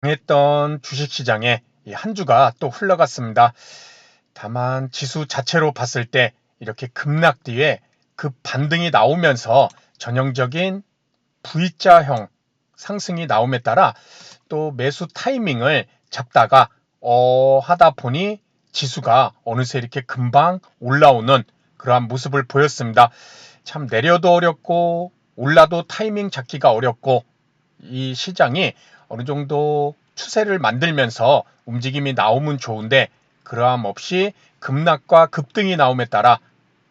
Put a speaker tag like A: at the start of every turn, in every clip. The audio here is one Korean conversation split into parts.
A: 했던 주식시장에 이 한 주가 또 흘러갔습니다. 다만 지수 자체로 봤을 때 이렇게 급락 뒤에 급 반등이 나오면서 전형적인 V자형 상승이 나옴에 따라 또 매수 타이밍을 잡다가 하다 보니 지수가 어느새 이렇게 금방 올라오는 그러한 모습을 보였습니다. 참 내려도 어렵고 올라도 타이밍 잡기가 어렵고 이 시장이 어느 정도 추세를 만들면서 움직임이 나오면 좋은데 그러함 없이 급락과 급등이 나옴에 따라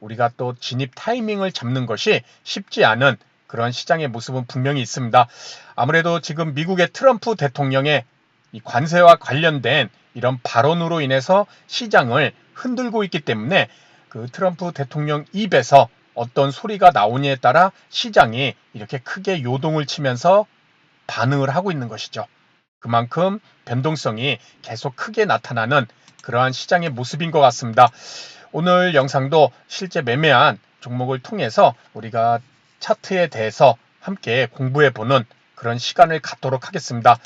A: 우리가 또 진입 타이밍을 잡는 것이 쉽지 않은 그런 시장의 모습은 분명히 있습니다. 아무래도 지금 미국의 트럼프 대통령의 이 관세와 관련된 이런 발언으로 인해서 시장을 흔들고 있기 때문에 그 트럼프 대통령 입에서 어떤 소리가 나오냐에 따라 시장이 이렇게 크게 요동을 치면서 반응을 하고 있는 것이죠. 그만큼 변동성이 계속 크게 나타나는 그러한 시장의 모습인 것 같습니다. 오늘 영상도 실제 매매한 종목을 통해서 우리가 차트에 대해서 함께 공부해보는 그런 시간을 갖도록 하겠습니다.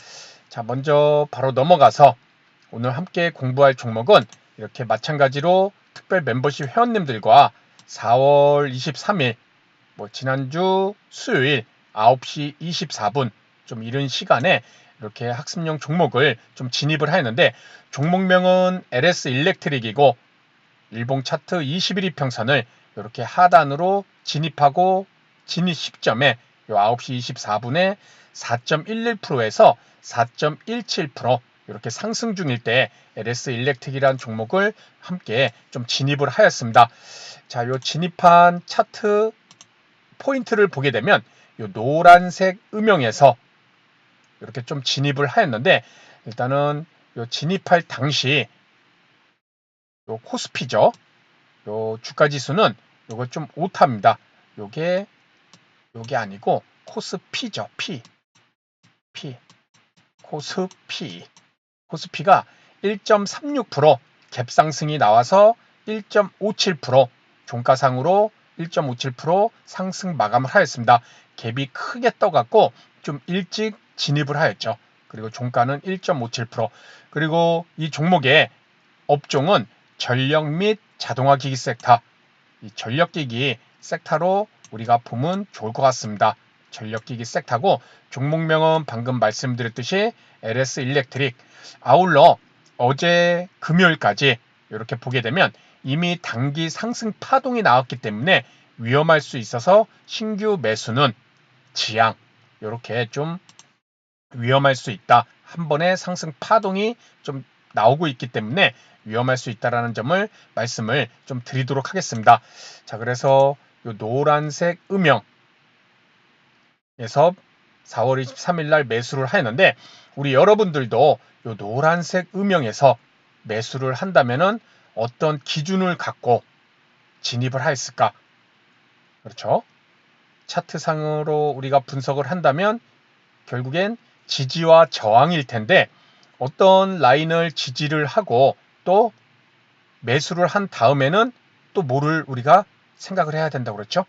A: 자, 먼저 바로 넘어가서 오늘 함께 공부할 종목은 이렇게 마찬가지로 특별 멤버십 회원님들과 4월 23일 지난주 수요일 9시 24분 좀 이른 시간에 이렇게 학습용 종목을 좀 진입을 하였는데 종목명은 LS 일렉트릭이고 일봉 차트 21일 평선을 이렇게 하단으로 진입하고 진입 시점에 9시 24분에 4.11%에서 4.17% 이렇게 상승 중일 때 LS 일렉트릭이라는 종목을 함께 좀 진입을 하였습니다. 자, 요 진입한 차트 포인트를 보게 되면 요 노란색 음영에서 이렇게 좀 진입을 하였는데 일단은 요 진입할 당시 요 코스피죠. 요 주가 지수는 요거 좀 오타입니다. 요게 아니고 코스피죠. P. 코스피가 1.36% 갭상승이 나와서 1.57% 종가상으로 1.57% 상승 마감을 하였습니다. 갭이 크게 떠갖고 좀 일찍 진입을 하였죠. 그리고 종가는 1.57%. 그리고 이 종목의 업종은 전력 및 자동화기기 섹터. 이 전력기기 섹터로 우리가 보면 좋을 것 같습니다. 전력기기 섹터고 종목명은 방금 말씀드렸듯이 LS 일렉트릭. 아울러 어제 금요일까지 이렇게 보게 되면 이미 단기 상승 파동이 나왔기 때문에 위험할 수 있어서 신규 매수는 지양. 이렇게 좀 위험할 수 있다. 한 번에 상승 파동이 좀 나오고 있기 때문에 위험할 수 있다라는 점을 말씀을 좀 드리도록 하겠습니다. 자, 그래서 이 노란색 음영에서 4월 23일 날 매수를 하였는데 우리 여러분들도 이 노란색 음영에서 매수를 한다면은 어떤 기준을 갖고 진입을 하였을까? 그렇죠? 차트상으로 우리가 분석을 한다면 결국엔 지지와 저항일 텐데 어떤 라인을 지지를 하고 또 매수를 한 다음에는 또 뭐를 우리가 생각을 해야 된다고 그랬죠?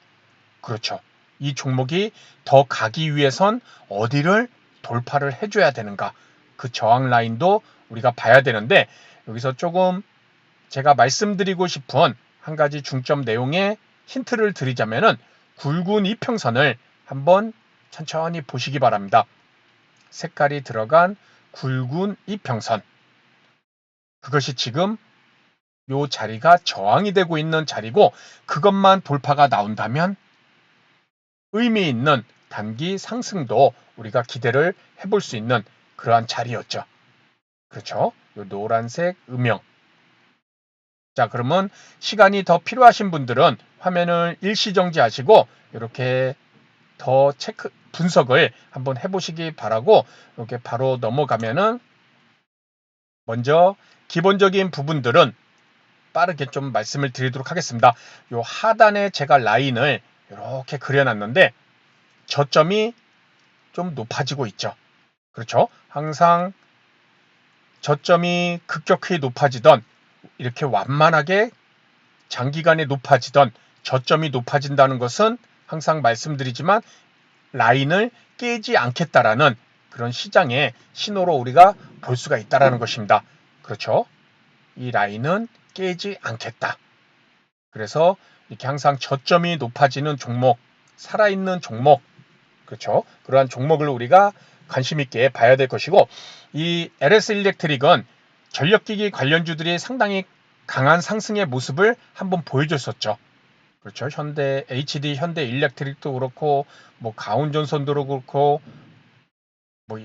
A: 그렇죠. 이 종목이 더 가기 위해선 어디를 돌파를 해줘야 되는가? 그 저항 라인도 우리가 봐야 되는데 여기서 조금 제가 말씀드리고 싶은 한 가지 중점 내용의 힌트를 드리자면은 굵은 이평선을 한번 천천히 보시기 바랍니다. 색깔이 들어간 굵은 이평선. 그것이 지금 요 자리가 저항이 되고 있는 자리고 그것만 돌파가 나온다면 의미 있는 단기 상승도 우리가 기대를 해볼 수 있는 그러한 자리였죠. 그렇죠? 요 노란색 음영. 자, 그러면 시간이 더 필요하신 분들은 화면을 일시정지하시고 이렇게 더 분석을 한번 해보시기 바라고 이렇게 바로 넘어가면은 먼저 기본적인 부분들은 빠르게 좀 말씀을 드리도록 하겠습니다. 요 하단에 제가 라인을 이렇게 그려놨는데 저점이 좀 높아지고 있죠. 그렇죠? 항상 저점이 급격히 높아지던 이렇게 완만하게 장기간에 높아지던 저점이 높아진다는 것은 항상 말씀드리지만 라인을 깨지 않겠다라는 그런 시장의 신호로 우리가 볼 수가 있다라는 것입니다. 그렇죠? 이 라인은 깨지 않겠다. 그래서 이렇게 항상 저점이 높아지는 종목, 살아있는 종목, 그렇죠? 그러한 종목을 우리가 관심 있게 봐야 될 것이고, 이 LS 일렉트릭은 전력기기 관련주들이 상당히 강한 상승의 모습을 한번 보여줬었죠. 그렇죠. 현대 HD, 현대 일렉트릭도 그렇고, 뭐 가온전선도 그렇고, 뭐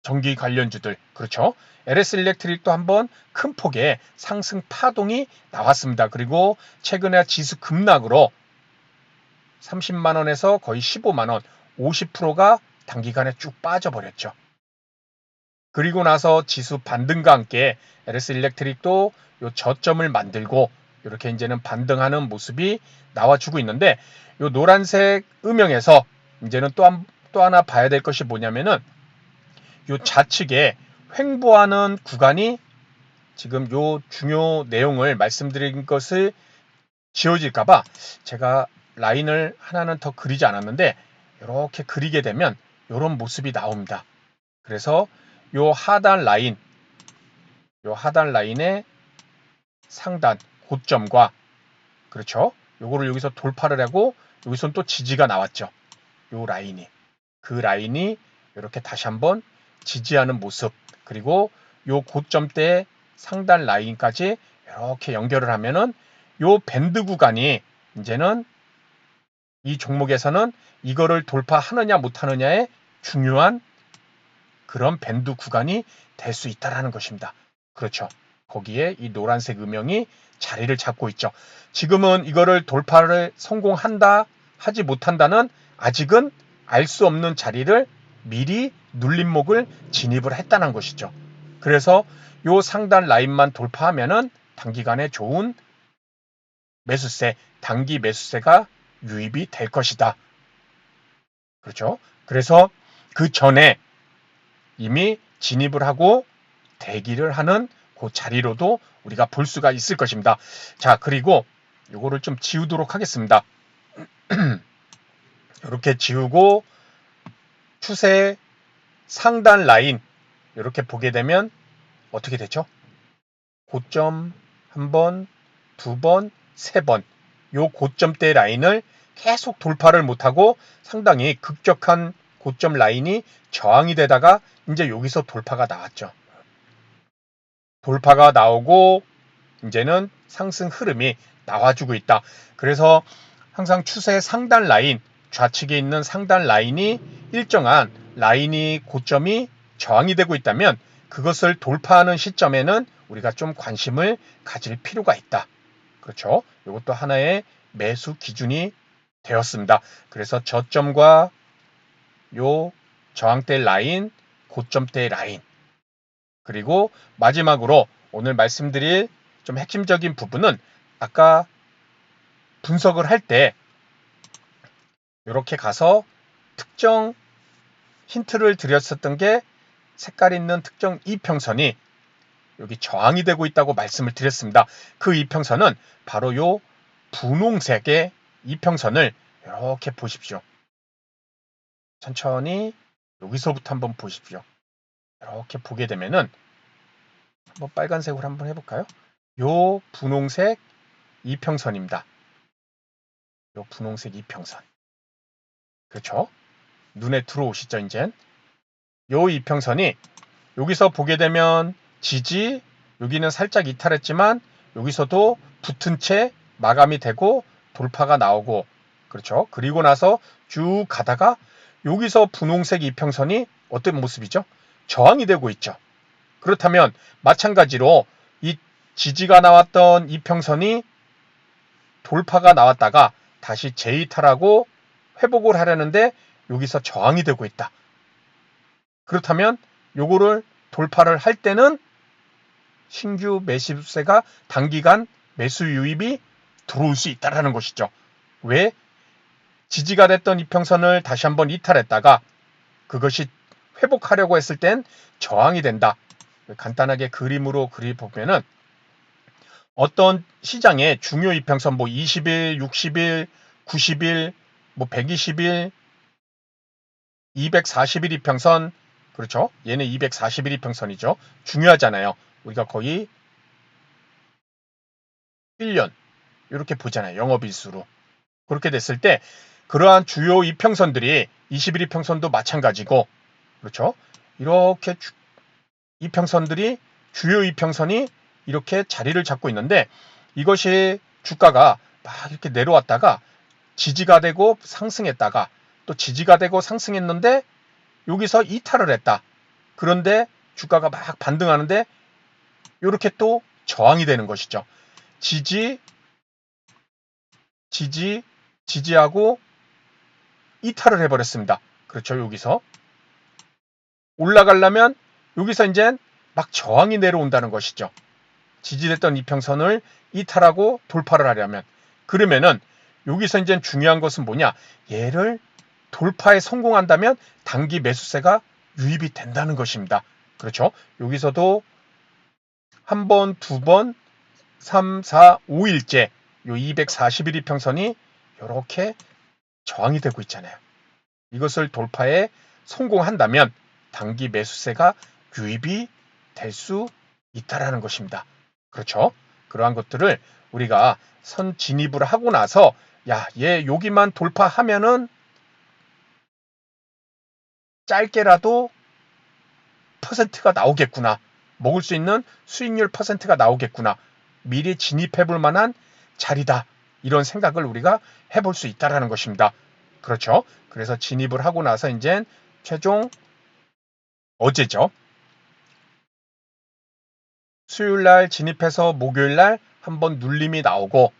A: 전기 관련주들, 그렇죠. LS 일렉트릭도 한번 큰 폭의 상승 파동이 나왔습니다. 그리고 최근에 지수 급락으로 30만 원에서 거의 15만 원, 50%가 단기간에 쭉 빠져버렸죠. 그리고 나서 지수 반등과 함께 LS 일렉트릭도 요 저점을 만들고 이렇게 이제는 반등하는 모습이 나와주고 있는데, 요 노란색 음영에서 이제는 또 하나 봐야 될 것이 뭐냐면은 요 좌측에 횡보하는 구간이, 지금 요 중요 내용을 말씀드린 것을 지워질까봐 제가 라인을 하나는 더 그리지 않았는데, 이렇게 그리게 되면 이런 모습이 나옵니다. 그래서 요 하단 라인의 상단 고점과, 그렇죠, 요거를 여기서 돌파를 하고 여기서는 또 지지가 나왔죠. 요 라인이, 그 라인이 이렇게 다시 한번 지지하는 모습, 그리고 요 고점대 상단 라인까지 이렇게 연결을 하면은 요 밴드 구간이 이제는 이 종목에서는 이거를 돌파하느냐 못하느냐의 중요한 그런 밴드 구간이 될 수 있다라는 것입니다. 그렇죠. 거기에 이 노란색 음영이 자리를 잡고 있죠. 지금은 이거를 돌파를 성공한다 하지 못한다는 아직은 알 수 없는 자리를 미리 눌림목을 진입을 했다는 것이죠. 그래서 요 상단 라인만 돌파하면은 단기간에 좋은 매수세, 단기 매수세가 유입이 될 것이다. 그렇죠. 그래서 그 전에 이미 진입을 하고 대기를 하는 그 자리로도 우리가 볼 수가 있을 것입니다. 자, 그리고 요거를 좀 지우도록 하겠습니다. 이렇게 지우고 추세 상단 라인 이렇게 보게 되면 어떻게 되죠? 고점 한 번, 두 번, 세 번, 요 고점대 라인을 계속 돌파를 못하고 상당히 급격한 고점 라인이 저항이 되다가 이제 여기서 돌파가 나왔죠. 돌파가 나오고 이제는 상승 흐름이 나와주고 있다. 그래서 항상 추세 상단 라인, 좌측에 있는 상단 라인이 일정한 라인이 고점이 저항이 되고 있다면 그것을 돌파하는 시점에는 우리가 좀 관심을 가질 필요가 있다. 그렇죠? 이것도 하나의 매수 기준이 되었습니다. 그래서 저점과 요 저항대 라인, 고점대 라인, 그리고 마지막으로 오늘 말씀드릴 좀 핵심적인 부분은 아까 분석을 할 때 이렇게 가서 특정 힌트를 드렸었던 게 색깔 있는 특정 이평선이 여기 저항이 되고 있다고 말씀을 드렸습니다. 그 이평선은 바로 요 분홍색의 이평선을 이렇게 보십시오. 천천히 여기서부터 한번 보십시오. 이렇게 보게 되면은 한번 빨간색으로 한번 해볼까요? 요 분홍색 이평선입니다. 요 분홍색 이평선. 그렇죠? 눈에 들어오시죠, 이젠? 요 이평선이 여기서 보게 되면 지지, 여기는 살짝 이탈했지만 여기서도 붙은 채 마감이 되고 돌파가 나오고, 그렇죠? 그리고 나서 쭉 가다가 여기서 분홍색 이평선이 어떤 모습이죠? 저항이 되고 있죠. 그렇다면 마찬가지로 이 지지가 나왔던 이평선이 돌파가 나왔다가 다시 재이탈하고 회복을 하려는데 여기서 저항이 되고 있다. 그렇다면 요거를 돌파를 할 때는 신규 매수세가 단기간 매수 유입이 들어올 수 있다는 것이죠. 왜? 지지가 됐던 이평선을 다시 한번 이탈했다가 그것이 회복하려고 했을 땐 저항이 된다. 간단하게 그림으로 그려보면은 어떤 시장의 중요 이평선 뭐 20일, 60일, 90일, 뭐 120일, 241 이평선, 그렇죠? 얘는 241 이평선이죠. 중요하잖아요. 우리가 거의 1년 이렇게 보잖아요. 영업일수로. 그렇게 됐을 때 그러한 주요 이평선들이 21 이평선도 마찬가지고, 그렇죠? 이렇게 이평선들이, 주요 이평선이 이렇게 자리를 잡고 있는데, 이것이 주가가 막 이렇게 내려왔다가 지지가 되고 상승했다가 또 지지가 되고 상승했는데 여기서 이탈을 했다. 그런데 주가가 막 반등하는데 이렇게 또 저항이 되는 것이죠. 지지, 지지, 지지하고 이탈을 해버렸습니다. 그렇죠. 여기서 올라가려면 여기서 이제 막 저항이 내려온다는 것이죠. 지지됐던 이평선을 이탈하고 돌파를 하려면, 그러면은 여기서 이제 중요한 것은 뭐냐, 얘를 돌파에 성공한다면 단기 매수세가 유입이 된다는 것입니다. 그렇죠. 여기서도 한 번, 두 번, 3, 4, 5일째 요 241 이평선이 이렇게 저항이 되고 있잖아요. 이것을 돌파에 성공한다면 단기 매수세가 유입이 될 수 있다라는 것입니다. 그렇죠? 그러한 것들을 우리가 선 진입을 하고 나서, 야, 얘 여기만 돌파하면은 짧게라도 퍼센트가 나오겠구나. 먹을 수 있는 수익률 퍼센트가 나오겠구나. 미리 진입해 볼 만한 자리다. 이런 생각을 우리가 해볼 수 있다라는 것입니다. 그렇죠? 그래서 진입을 하고 나서 이제 최종 어제죠. 수요일 날 진입해서 목요일 날 한번 눌림이 나오고,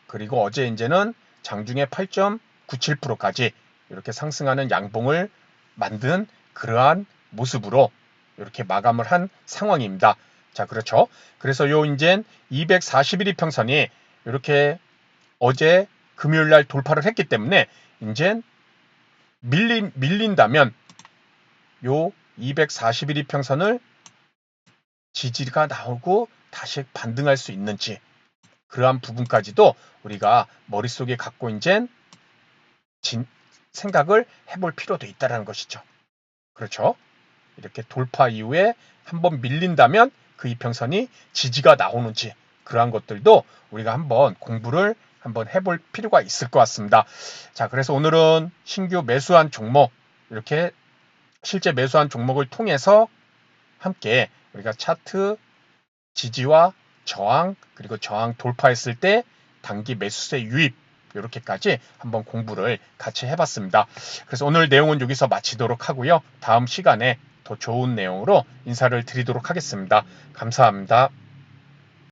A: 그리고 어제 이제는 장중에 8.97%까지 이렇게 상승하는 양봉을 만든 그러한 모습으로 이렇게 마감을 한 상황입니다. 자, 그렇죠. 그래서 요 이제 241 이평선이 이렇게 어제 금요일 날 돌파를 했기 때문에 이제 밀린다면 요 241 이평선을 지지가 나오고 다시 반등할 수 있는지, 그러한 부분까지도 우리가 머릿속에 갖고 이제 생각을 해볼 필요도 있다는 것이죠. 그렇죠? 이렇게 돌파 이후에 한번 밀린다면 그 이평선이 지지가 나오는지, 그러한 것들도 우리가 한번 공부를 한번 해볼 필요가 있을 것 같습니다. 자, 그래서 오늘은 신규 매수한 종목, 이렇게 실제 매수한 종목을 통해서 함께 우리가 차트 지지와 저항, 그리고 저항 돌파했을 때 단기 매수세 유입, 이렇게까지 한번 공부를 같이 해봤습니다. 그래서 오늘 내용은 여기서 마치도록 하고요. 다음 시간에 더 좋은 내용으로 인사를 드리도록 하겠습니다. 감사합니다.